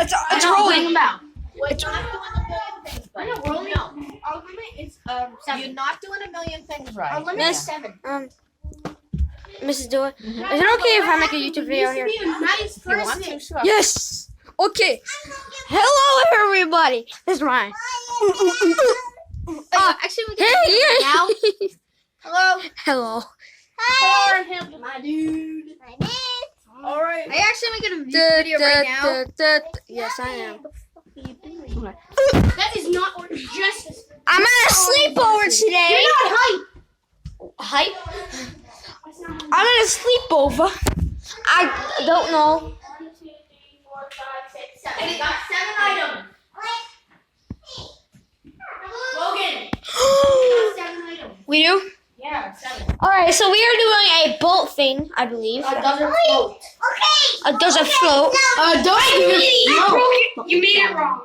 It's rolling. It's not doing a million things, but rolling. Our limit is 7. You're not doing a million things right. Our limit is 7. Mrs. Doolin, is it okay if I make a YouTube video here? Be a nice person. Sure. Yes. Okay. Hello, everybody. This is Ryan. Actually, we can do it now. Hello. Hello. Hi. My dude. All right. Are you actually making a video right now? Yes, I am. That is not justice. I'm at a sleepover today. You're not hype. Hype? I'm at a sleepover. I don't know. 1, 2, 3, 4, 5, 6, 7. We got 7 items. Logan. We got 7 items. We do? Yeah, 7. Alright, so we are doing a boat thing, I believe. Doesn't float. A doesn't float. Don't You made it wrong.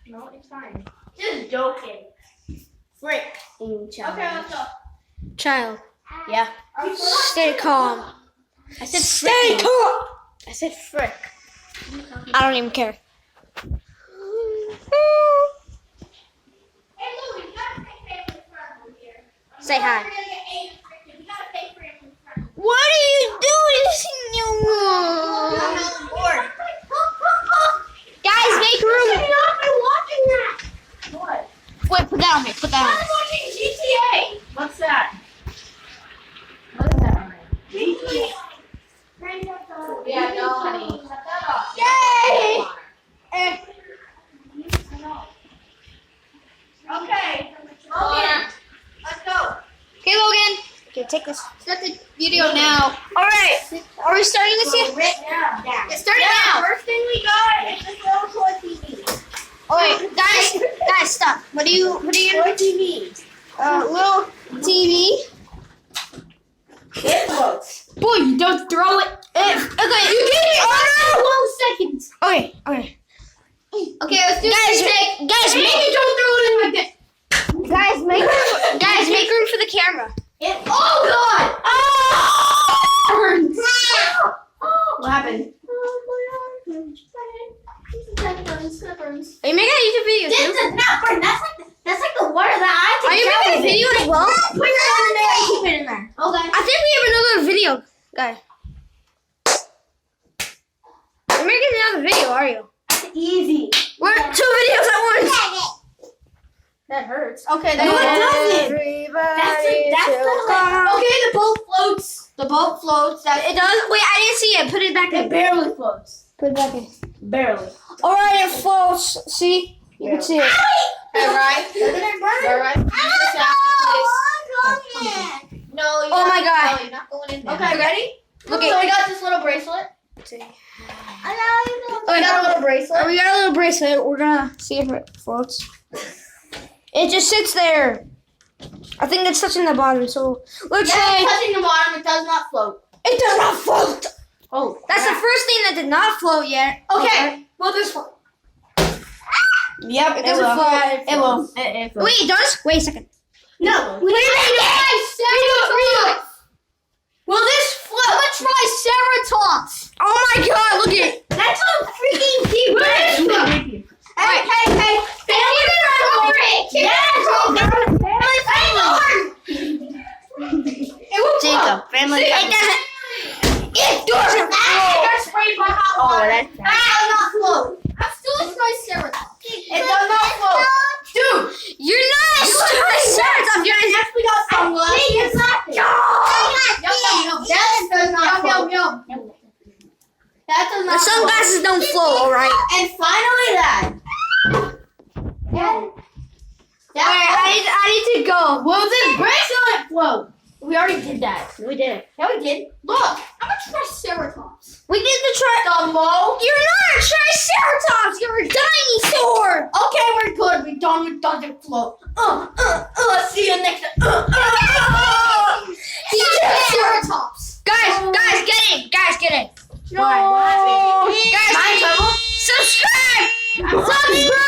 No, it's fine. Just joking. Frick. Okay, let's go. Child. Yeah. Stay calm. I said Stay calm. I said frick. I don't even care. Say hi. What are you doing? Guys, make room. What? Wait, put that on me. Put that on me. Watching GTA. What's that? What's that? GTA. Yeah, no, honey. Shut that off. Yay! Okay. Logan, let's go. Okay, Logan. Okay, take this. Start the video now. All right. Are we starting this yet? Yeah. Let's start it now. First thing we got is this little toy TV. Oh wait, guys, stop. What are you Toy TV. little TV. It floats. Boy, you don't throw it. Okay, you gave me 12 seconds. Okay. Okay, let's do this. Guys, Maybe don't throw it in like that. Guys, make room for the camera. Oh God! What happened? Are you making a YouTube video This too? does not burn. That's like the water that I Are you making a video as well? Put it in there and keep it in there. Okay. I think we have another video, guys. You're making another video, are you? Easy. We're 2 videos at once. That hurts. Okay, No, it doesn't. Everybody That's okay. The boat floats. The boat floats. It does. Wait, I didn't see it. Put it back It in. barely floats. Put it back in. Barely. All right, it floats. See, you can see it. Alright. Doesn't it burn? Alright. No. Oh my God. No, you're not going in there. Okay, ready? Look So at. we got this little bracelet. See. We got a little bracelet. We got a little bracelet. We're gonna see if it floats. It just sits there. I think it's touching the bottom. So let's Yeah, say it's touching the bottom. It does not float. it does not float. Oh, That's the first thing that did not float yet. Okay. Well, this one. Yep, It doesn't float. It will. It will. Wait, it does? Wait a second. No. Wait a second. Will this float? I'm gonna try Triceratops. Oh my God! Look at it. That's a freaking deep. Hey. Family friendly. Yes. Family friendly. It will Jacob, family. It doesn't. It doesn't float. That's sprayed by hot water. That does not float. I'm still a Triceratops. It does not float. Dude. You're not a Triceratops. You're an. We got some left. It's not. That does not float. That does The not float. sunglasses don't float, all right. And finally that. Alright, I need to go. Will this bracelet float? We already did that. We did it. Yeah, we did. Look, I'm a Triceratops. We did the Dumbo. You're not a Triceratops. You're a dinosaur. Okay, we're good. We done. It doesn't float. See you next time. Triceratops. Guys, get in. Guys, get in. No. Guys, subscribe. Subscribe.